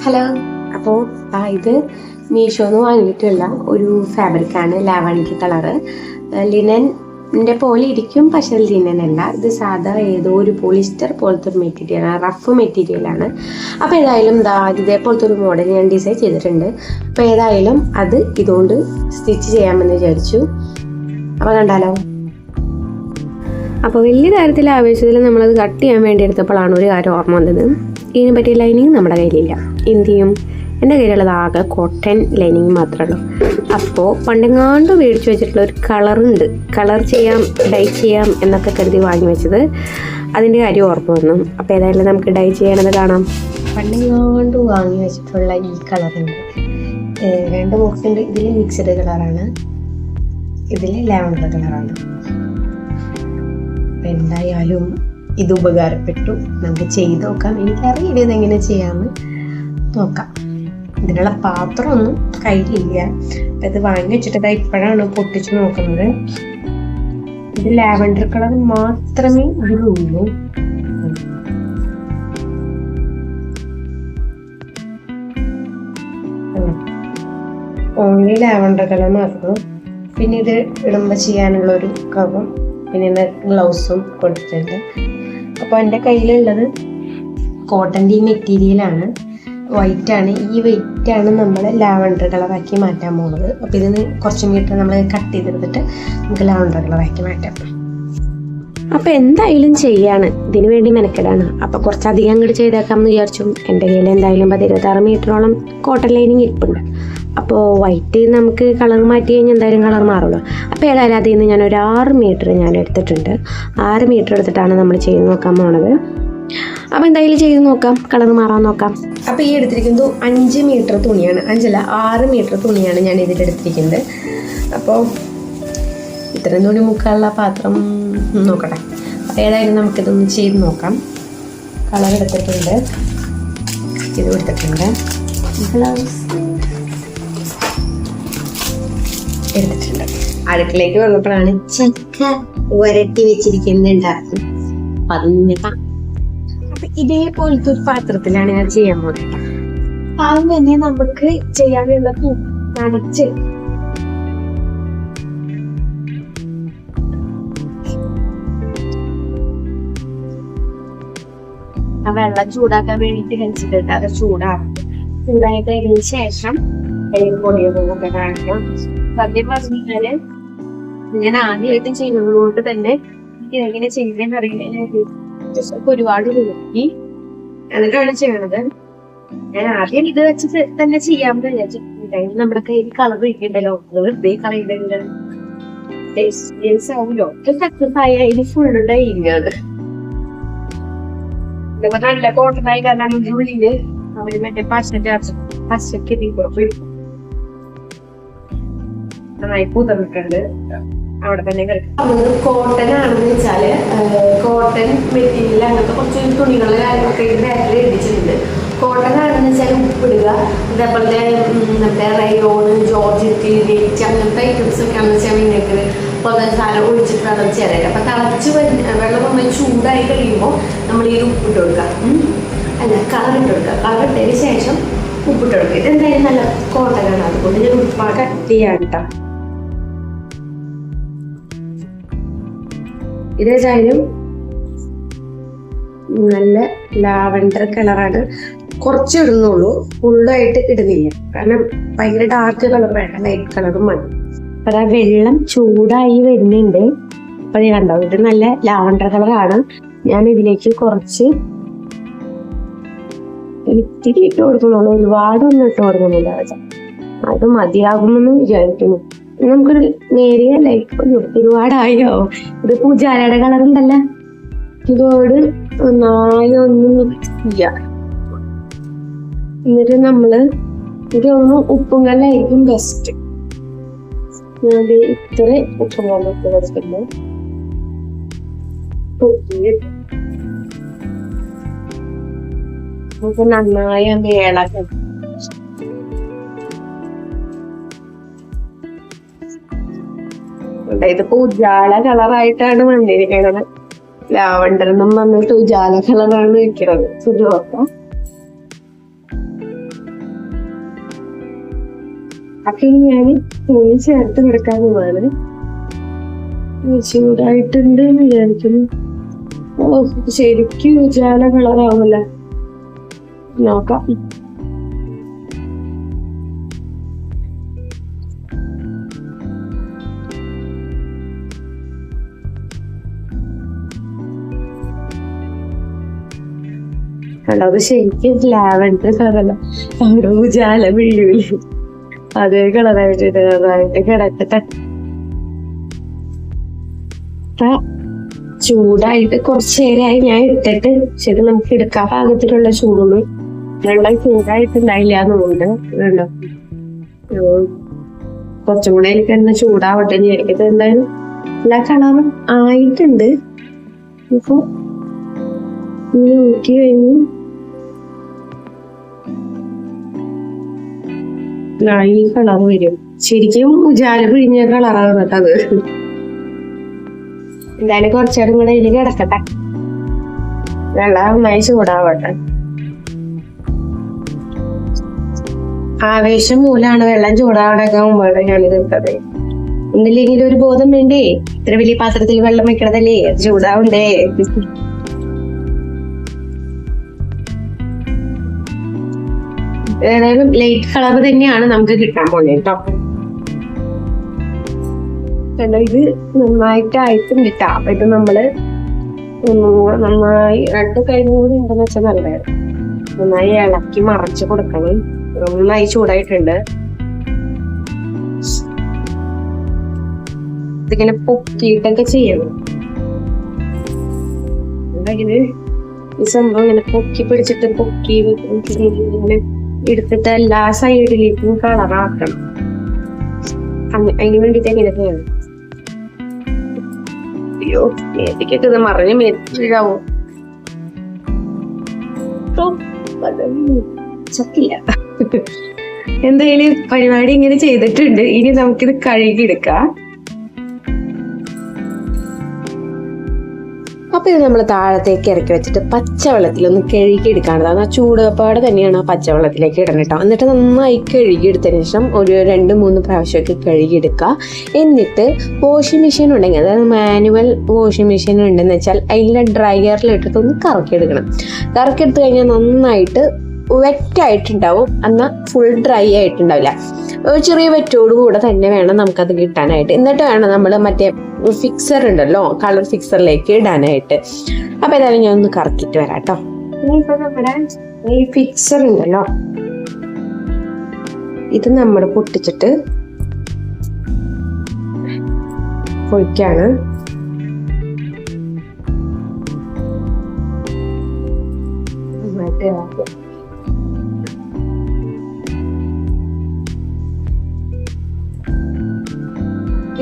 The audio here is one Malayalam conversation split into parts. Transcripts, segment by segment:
ഹലോ. അപ്പോൾ ഇത് മീഷോന്ന് വാങ്ങിയിട്ടുള്ള ഒരു ഫാബ്രിക്കാണ് ലാവൻഡർ കളറ്. ലിനൻ്റെ പോലെ ഇരിക്കും, പക്ഷേ ലിനൻ അല്ല. ഇത് സാധാ ഏതോ ഒരു പോളിസ്റ്റർ പോലത്തെ ഒരു മെറ്റീരിയലാണ്, റഫ് മെറ്റീരിയലാണ്. അപ്പോൾ ഏതായാലും ഇതേപോലത്തെ ഒരു മോഡൽ ഞാൻ ഡിസൈൻ ചെയ്തിട്ടുണ്ട്. അപ്പോൾ ഏതായാലും അത് ഇതുകൊണ്ട് സ്റ്റിച്ച് ചെയ്യാമെന്ന് വിചാരിച്ചു. അപ്പോൾ കണ്ടാലോ. അപ്പോൾ വലിയ കാര്യത്തിൽ ആവേശത്തിൽ നമ്മളത് കട്ട് ചെയ്യാൻ വേണ്ടി എടുത്തപ്പോഴാണ് ഒരു കാര്യം ഓർമ്മ വന്നത്. ഇതിനെ പറ്റിയ ലൈനിങ് നമ്മുടെ കയ്യിലില്ല. എന്ത് ചെയ്യും? എൻ്റെ കയ്യിലുള്ളത് ആകെ കോട്ടൺ ലൈനിങ് മാത്രമേ ഉള്ളൂ. അപ്പോൾ പണ്ടെങ്ങാണ്ട് മേടിച്ച് വെച്ചിട്ടുള്ള ഒരു കളറുണ്ട്, കളർ ചെയ്യാം, ഡൈ ചെയ്യാം എന്നൊക്കെ കരുതി വാങ്ങി വെച്ചത്. അതിൻ്റെ കാര്യം ഓർമ്മ വന്നു. അപ്പോൾ ഏതായാലും നമുക്ക് ഡൈ ചെയ്യണത് കാണാം. പണ്ടെങ്ങാണ്ട് വാങ്ങി വെച്ചിട്ടുള്ള ഈ കളറുണ്ട്, 2 ബോക്സുണ്ട്. ഇതിൽ മിക്സഡ് കളറാണ്, ഇതിൽ ലാവൻഡർ കളറാണ്. എന്തായാലും ഇത് ഉപകാരപ്പെട്ടു. നമുക്ക് ചെയ്ത് നോക്കാം. എനിക്കറിയില്ല ഇതെങ്ങനെ ചെയ്യാമെന്ന്. നോക്കാം. ഇതിനുള്ള പാത്രമൊന്നും കയ്യിലില്ല. അപ്പം ഇത് വാങ്ങി വെച്ചിട്ട് ഇപ്പോഴാണ് പൊട്ടിച്ച് നോക്കുന്നത്. ഇത് ലാവൻഡർ കളർ മാത്രമേ ഇതിലുള്ളൂ. ഓൺലി ലാവൻഡർ കളർ മാത്രം. പിന്നെ ഇത് ഇടുമ്പോൾ ചെയ്യാനുള്ള ഒരു കവറും പിന്നെ ഗ്ലൗസും കൊടുത്തിട്ടുണ്ട്. അപ്പോൾ എൻ്റെ കയ്യിലുള്ളത് കോട്ടൻ്റെ മെറ്റീരിയലാണ്, വൈറ്റാണ്. ഈ വൈറ്റാണ് നമ്മൾ ലാവൻഡർ കളറാക്കി മാറ്റാൻ പോകുന്നത്. അപ്പോൾ ഇതിന് കുറച്ച് മീറ്റർ നമ്മൾ കട്ട് ചെയ്തെടുത്തിട്ട് നമുക്ക് ലാവൻഡർ കളറാക്കി മാറ്റാം. അപ്പോൾ എന്തായാലും ചെയ്യാണ്, ഇതിനു വേണ്ടി മെനക്കെടാണ്. അപ്പോൾ കുറച്ചധികം അങ്ങോട്ട് ചെയ്തേക്കാമെന്ന് വിചാരിച്ചു. എൻ്റെ കയ്യിൽ എന്തായാലും 26 മീറ്ററോളം കോട്ടൺ ലൈനിങ് ഇരിപ്പുണ്ട്. അപ്പോൾ വൈറ്റ് നമുക്ക് കളർ മാറ്റി കഴിഞ്ഞാൽ എന്തായാലും കളർ മാറുള്ളൂ. അപ്പോൾ ഏതായാലും അതിൽ നിന്ന് ഞാനൊരു 6 മീറ്റർ ഞാൻ എടുത്തിട്ടുണ്ട്. 6 മീറ്റർ എടുത്തിട്ടാണ് നമ്മൾ ചെയ്ത് നോക്കാൻ പോണത്. അപ്പോൾ എന്തായാലും ചെയ്ത് നോക്കാം, കളർ മാറാൻ നോക്കാം. അപ്പോൾ ഈ എടുത്തിരിക്കുന്നത് 5 മീറ്റർ തുണിയാണ്, 6 മീറ്റർ തുണിയാണ് ഞാൻ ഇതിലെടുത്തിരിക്കുന്നത്. അപ്പോൾ ഇത്രയും തുണി മുക്കാനുള്ള പാത്രം നോക്കട്ടെ. അപ്പോൾ ഏതായാലും നമുക്കിതൊന്ന് ചെയ്ത് നോക്കാം. കളർ എടുത്തിട്ടുണ്ട്, ഇത് എടുത്തിട്ടുണ്ട്, ഗ്ലൗസ് എടുത്തിട്ടുണ്ട്. അടുക്കളയിലേക്ക് വന്നപ്പോഴാണ് ചക്ക ഉരട്ടി വെച്ചിരിക്കുന്നുണ്ടായിരുന്നു. അപ്പൊ ഇതേപോലത്തെ ഒരു പാത്രത്തിലാണ് ഞാൻ ചെയ്യാൻ പോകുന്നത്. ആദ്യം തന്നെ നമുക്ക് ചെയ്യാനുള്ള നനച്ച് ആ വെള്ളം ചൂടാക്കാൻ വേണ്ടിട്ട് വെച്ചിട്ടുണ്ട്. അത് ചൂടായി കഴിഞ്ഞതിന് ശേഷം പൊടിയൊക്കെ കാണിക്കാം. സത്യം പറഞ്ഞു കഴിഞ്ഞാല് ഞാൻ ആദ്യമായിട്ട് ചെയ്യുന്നത് കൊണ്ട് തന്നെ ഇതെങ്ങനെ ചെയ്യുന്നതെന്ന് അറിയില്ല. ഒരുപാട് നോക്കി എന്നിട്ടാണ് ചെയ്യണത്. ഞാൻ ആദ്യം ഇത് വെച്ച് തന്നെ ചെയ്യാമെന്ന് വിചാരിച്ചിട്ടുണ്ടായിരുന്നു. നമ്മുടെ കയ്യിൽ കളർ ഇരിക്കണ്ടല്ലോ, വെറുതെ കളയുന്നുണ്ട് ആവുമല്ലോ. സക്സസ് ആയ ഇത് ഫുള്ള് ഡൈയിങ്ങാണ്. ഇതൊക്കെ നല്ല കോട്ടനായി കാരണം ഇതിന്റെ ഉള്ളില് അവര് മറ്റേ പച്ചക്ക് നന്നായി പൂതന്നിട്ടുണ്ട്. അവിടെ തന്നെ കോട്ടൺ ആണെന്ന് വെച്ചാല് കോട്ടൺ മെറ്റീരിയൽ അങ്ങനത്തെ കുറച്ച് തുണികള് കാര്യങ്ങളൊക്കെ ഇത് ബാക്കിൽ എഴുതിച്ചിട്ടുണ്ട്. കോട്ടൺ ആണെന്ന് വെച്ചാൽ ഉപ്പിടുക, അതേപോലെ നമ്മുടെ റയോണ്, ജോർജറ്റ്, നെറ്റ് അങ്ങനത്തെ ഐറ്റംസ് ഒക്കെ ആണെന്ന് വെച്ചാൽ നിങ്ങൾക്ക് പൊതശാല ഒഴിച്ചിട്ട് വെള്ളം ചേരാൻ. അപ്പൊ തിളച്ച് വെള്ളം നമ്മൾ ചൂടായി കഴിയുമ്പോൾ നമ്മൾ ഈ ഉപ്പിട്ട് കൊടുക്കുക, കളർ ഇട്ട് കൊടുക്കുക. കളർ ഇട്ടതിന് ശേഷം ഉപ്പിട്ട് കൊടുക്കുക. ഇതെന്തായാലും നല്ല കോട്ടനാണ്, അതുകൊണ്ട് ഞാൻ ഉപ്പാ കട്ട് ചെയ്യാൻ കേട്ടോ. ഇതേതായാലും നല്ല ലാവൻഡർ കളറാണ്. കുറച്ച് ഇടുന്നുള്ളൂ, ഫുള്ളായിട്ട് ഇടുന്നില്ല. കാരണം ഭയങ്കര ഡാർക്ക് കളർ വേണ്ട, ലൈറ്റ് കളറും മതി. അപ്പൊ ആ വെള്ളം ചൂടായി വരുന്നുണ്ട്. അപ്പൊ ഞാൻ കണ്ടോ, ഇത് നല്ല ലാവൻഡർ കളറാണ്. ഞാൻ ഇതിലേക്ക് കുറച്ച് ഇത്തിരി ഇട്ട് കൊടുക്കുന്നുള്ളൂ, ഒരുപാടൊന്നും ഇട്ട് കൊടുക്കുന്നില്ല. അത് മതിയാകുമെന്ന് വിചാരിക്കുന്നു. നമുക്കൊരു നേരിയ ലൈറ്റ് ഒരുപാടായോ. ഇത് പൂജാരയുടെ കളറുണ്ടല്ലോ, ഇതോട് നന്നായി ഒന്ന് മിക്സ് ചെയ്യാം. എന്നിട്ട് നമ്മള് ഇതൊന്ന് ഉപ്പും കല്ലായിരിക്കും ബെസ്റ്റ്. ഞാൻ ഇത്ര ഉപ്പും കല്ലൊക്കെ കൊടുക്കുന്നു. നമുക്ക് നന്നായി ഒന്ന് ഇളക്കാം. ഇതിപ്പോ ഉജാല കളറായിട്ടാണ് വന്നിരിക്കുന്നത്. ലാവണ്ടർ എന്നും വന്നിട്ട് ഉജാല കളറാണ് വെക്കുന്നത്. സുഖമൊക്കെ അപ്പൊ ഇനി ഞാൻ തുണി ചേർത്ത് കിടക്കാൻ പോവാണ്. ചൂടായിട്ടുണ്ട് എന്ന് വിചാരിക്കുന്നു. ഓ, ശരിക്കും ഉജാല കളറാവൂല. നോക്കാം. അത് ശരിക്കും ലാവൻഡർ കളറല്ല, അവിടെ ഉജാല വീഴൂല, അതേ കളറായിട്ട് കിടക്കട്ടെ. ചൂടായിട്ട് കുറച്ചു നേരമായി ഞാൻ ഇട്ടിട്ട്. ശരി, നമുക്ക് എടുക്കാൻ പാകത്തിലുള്ള ചൂടുള്ളൂ. വെള്ളം ചൂടായിട്ടുണ്ടായില്ല എന്നുണ്ട്. ഇതുണ്ടോ, കുറച്ചും കൂടെ എനിക്ക് തന്നെ ചൂടാവട്ടെ. എനിക്കത് എന്തായാലും എല്ലാ കളറും ആയിട്ടുണ്ട്. ഇപ്പൊ നോക്കി കഴിഞ്ഞു ഈ കളർ വരും. ശരിക്കും ഉജാല പിഴിഞ്ഞ കളറാണ് കേട്ടോ അത്. എന്തായാലും കുറച്ചേരം കൂടെ ഇതിൽ കിടക്കട്ടെ, വെള്ളം നന്നായി ചൂടാവട്ടെ. ആവേശം മൂലമാണ് വെള്ളം ചൂടാവടൊക്കെ മുമ്പാണ് ഞാനിത് ഇട്ടത്. ഒന്നില്ലെങ്കിലും ഒരു ബോധം വേണ്ടേ, ഇത്ര വലിയ പാത്രത്തിൽ വെള്ളം വെക്കണതല്ലേ, അത് ചൂടാവണ്ടേ. ഏതായാലും ലൈറ്റ് കളർ തന്നെയാണ് നമുക്ക് കിട്ടാൻ പോണേ കേട്ടോ. ഇത് നന്നായിട്ടായിട്ടും കിട്ടാം. അപ്പൊ ഇത് നമ്മള് നന്നായി 2 കൈയും കൂടി ഉണ്ടെന്ന് വെച്ചാൽ നല്ലതായിരുന്നു. നന്നായി ഇളക്കി മറച്ചു കൊടുക്കണം. നന്നായി ചൂടായിട്ടുണ്ട്. ഇതിങ്ങനെ പൊക്കിയിട്ടൊക്കെ ചെയ്യണം. ഇത് ഈ സംഭവം ഇങ്ങനെ പൊക്കി പിടിച്ചിട്ട് പൊക്കി ഇങ്ങനെ എടുത്തിട്ട് എല്ലാ സൈഡിലേക്കും കളറാക്കണം. അതിന് വേണ്ടിട്ട് എങ്ങനെ ചെയ്യണം? അയ്യോ, മേത്തിക്കൊക്കെ ഇത് മറിഞ്ഞ് മേത്തിലാവും. ചത്തില്ല. എന്തായാലും പരിപാടി ഇങ്ങനെ ചെയ്തിട്ടുണ്ട്. ഇനി നമുക്കിത് കഴുകിയെടുക്കാം. അപ്പൊ ഇത് നമ്മൾ താഴത്തേക്ക് ഇറക്കി വെച്ചിട്ട് പച്ചവെള്ളത്തിലൊന്ന് കഴുകിയെടുക്കാണതാണ്. ആ ചൂടുപാട് തന്നെയാണ് ആ പച്ചവെള്ളത്തിലേക്ക് ഇടണം കേട്ടോ. എന്നിട്ട് നന്നായി കഴുകിയെടുത്തതിന് ശേഷം ഒരു 2-3 പ്രാവശ്യമൊക്കെ കഴുകിയെടുക്കുക. എന്നിട്ട് വാഷിംഗ് മെഷീൻ ഉണ്ടെങ്കിൽ, അതായത് മാനുവൽ വാഷിംഗ് മെഷീൻ ഉണ്ടെന്ന് വെച്ചാൽ അതിലെ ഡ്രയറിലിട്ടിട്ട് ഒന്ന് കറക്കിയെടുക്കണം. കറക്കിയെടുത്ത് കഴിഞ്ഞാൽ നന്നായിട്ട് വെറ്റായിട്ടുണ്ടാവും, എന്നാൽ ഫുൾ ഡ്രൈ ആയിട്ടുണ്ടാവില്ല. ഒരു ചെറിയ വെറ്റോട് കൂടെ തന്നെ വേണം നമുക്കത് കിട്ടാനായിട്ട്. എന്നിട്ട് വേണം നമ്മൾ മറ്റേ ഫിക്സർ ഉണ്ടല്ലോ, കളർ ഫിക്സറിലേക്ക് ഇടാനായിട്ട്. അപ്പൊ ഏതായാലും ഞാൻ ഒന്ന് കറക്കിട്ട് വരാം കേട്ടോ. ഇനിയിപ്പോ നമ്മുടെ ഈ ഫിക്സർ ഉണ്ടല്ലോ, ഇത് നമ്മൾ പൊട്ടിച്ചിട്ട് പൊയ്ക്കാണ്.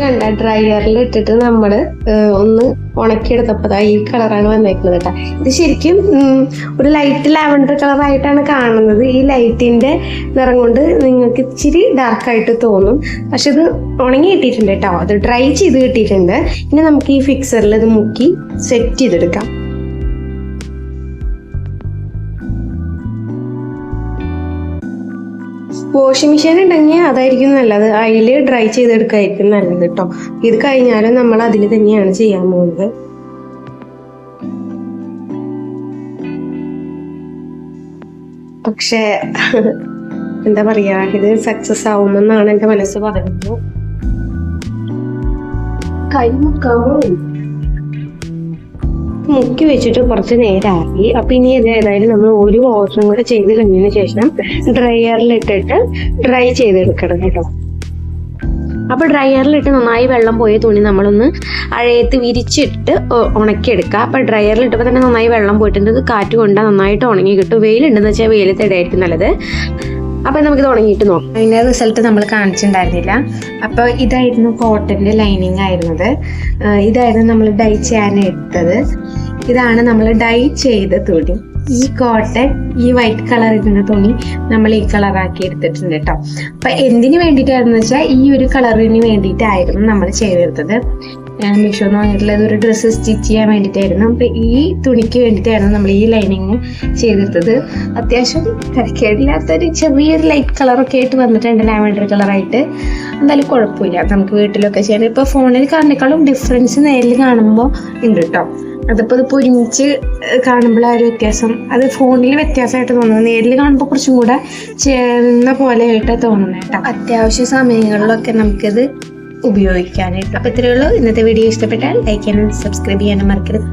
കണ്ട ഡ്രയറിൽ ഇട്ടിട്ട് നമ്മള് ഒന്ന് ഉണക്കിയെടുത്തപ്പോ ഈ കളറാണ് വന്നേക്കുന്നത് കേട്ടോ. ഇത് ശരിക്കും ഒരു ലൈറ്റ് ലാവൻഡർ കളറായിട്ടാണ് കാണുന്നത്. ഈ ലൈറ്റിന്റെ നിറം കൊണ്ട് നിങ്ങൾക്ക് ഇച്ചിരി ഡാർക്കായിട്ട് തോന്നും, പക്ഷെ ഇത് ഉണങ്ങി കിട്ടിയിട്ടുണ്ട് കേട്ടോ. അത് ഡ്രൈ ചെയ്ത് കിട്ടിയിട്ടുണ്ട്. ഇനി നമുക്ക് ഈ ഫിക്സറിൽ ഇത് മുക്കി സെറ്റ് ചെയ്തെടുക്കാം. വാഷിംഗ് മെഷീൻ ഉണ്ടെങ്കിൽ അതായിരിക്കും നല്ലത്. അതിൽ ഡ്രൈ ചെയ്തെടുക്കായിരിക്കും നല്ലത് കേട്ടോ. ഇത് കഴിഞ്ഞാലും നമ്മൾ അതിൽ തന്നെയാണ് ചെയ്യാൻ പോകുന്നത്. പക്ഷെ എന്താ പറയാ, ഇത് സക്സസ് ആവുമെന്നാണ് എന്റെ മനസ്സ് പറയുന്നത്. കൈ മുക്കി വെച്ചിട്ട് കുറച്ച് നേരമായി. അപ്പൊ ഇനി ഏതായാലും നമ്മൾ ഒരു വാഷും കൂടെ ചെയ്ത് കഴിഞ്ഞതിന് ശേഷം ഡ്രയറിലിട്ടിട്ട് ഡ്രൈ ചെയ്തെടുക്കണം കേട്ടോ. അപ്പൊ ഡ്രയറിലിട്ട് നന്നായി വെള്ളം പോയ തുണി നമ്മളൊന്ന് അഴയത്ത് വിരിച്ചിട്ട് ഉണക്കിയെടുക്കുക. അപ്പൊ ഡ്രയറിലിട്ടപ്പോൾ തന്നെ നന്നായി വെള്ളം പോയിട്ടുണ്ട്. ഇത് കാറ്റ് കൊണ്ടാൽ നന്നായിട്ട് ഉണങ്ങി കിട്ടും. വെയിലുണ്ടെന്ന് വെച്ചാൽ വെയിലത്ത് ഇടായിരിക്കും നല്ലത്. അപ്പൊ നമുക്കിത് ഉണങ്ങിയിട്ട് നോക്കാം. അതിന്റെ റിസൾട്ട് നമ്മൾ കാണിച്ചിട്ടുണ്ടായിരുന്നില്ല. അപ്പൊ ഇതായിരുന്നു കോട്ടന്റെ ലൈനിങ് ആയിരുന്നത്. ഇതായിരുന്നു നമ്മൾ ഡൈ ചെയ്യാൻ എടുത്തത്. ഇതാണ് നമ്മൾ ഡൈ ചെയ്ത തുണി. ഈ കോട്ടൺ, ഈ വൈറ്റ് കളർ ഇരുന്ന തുണി നമ്മൾ ഈ കളറാക്കി എടുത്തിട്ടുണ്ട് കേട്ടോ. അപ്പൊ എന്തിനു വേണ്ടിയിട്ടായിരുന്നു വെച്ചാൽ ഈ ഒരു കളറിന് വേണ്ടിയിട്ടായിരുന്നു നമ്മൾ ചെയ്തെടുത്തത്. ഞാൻ മീഷോന്ന് വാങ്ങിയിട്ടുള്ളത് ഒരു ഡ്രസ്സ് സ്റ്റിച്ച് ചെയ്യാൻ വേണ്ടിയിട്ടായിരുന്നു. അപ്പോൾ ഈ തുണിക്ക് വേണ്ടിയിട്ടായിരുന്നു നമ്മൾ ഈ ലൈനിങ് ചെയ്തെടുത്തത്. അത്യാവശ്യം തിരക്കേടില്ലാത്തൊരു ചെറിയൊരു ലൈറ്റ് കളറൊക്കെ ആയിട്ട് വന്നിട്ടുണ്ട്, ലാവൻഡർ കളറായിട്ട്. എന്തായാലും കുഴപ്പമില്ല, നമുക്ക് വീട്ടിലൊക്കെ ചെയ്യാൻ. ഇപ്പോൾ ഫോണിൽ കാണുന്നേക്കാളും ഡിഫറൻസ് നേരിൽ കാണുമ്പോൾ ഉണ്ട് കേട്ടോ. അതിപ്പോൾ ഒരുമിച്ച് കാണുമ്പോൾ ആ ഒരു വ്യത്യാസം, അത് ഫോണിൽ വ്യത്യാസമായിട്ട് തോന്നുന്നത്, നേരിൽ കാണുമ്പോൾ കുറച്ചും കൂടെ ചേർന്ന പോലെ ആയിട്ട് തോന്നുന്നത് കേട്ടോ. അത്യാവശ്യ സമയങ്ങളിലൊക്കെ നമുക്കിത് ഉപയോഗിക്കാനായിട്ട്. അപ്പോൾ ഇത്രയേ ഉള്ളൂ. ഇന്നത്തെ വീഡിയോ ഇഷ്ടപ്പെട്ടാൽ ലൈക്ക് ചെയ്യാനും സബ്സ്ക്രൈബ് ചെയ്യാനും മറക്കരുത്.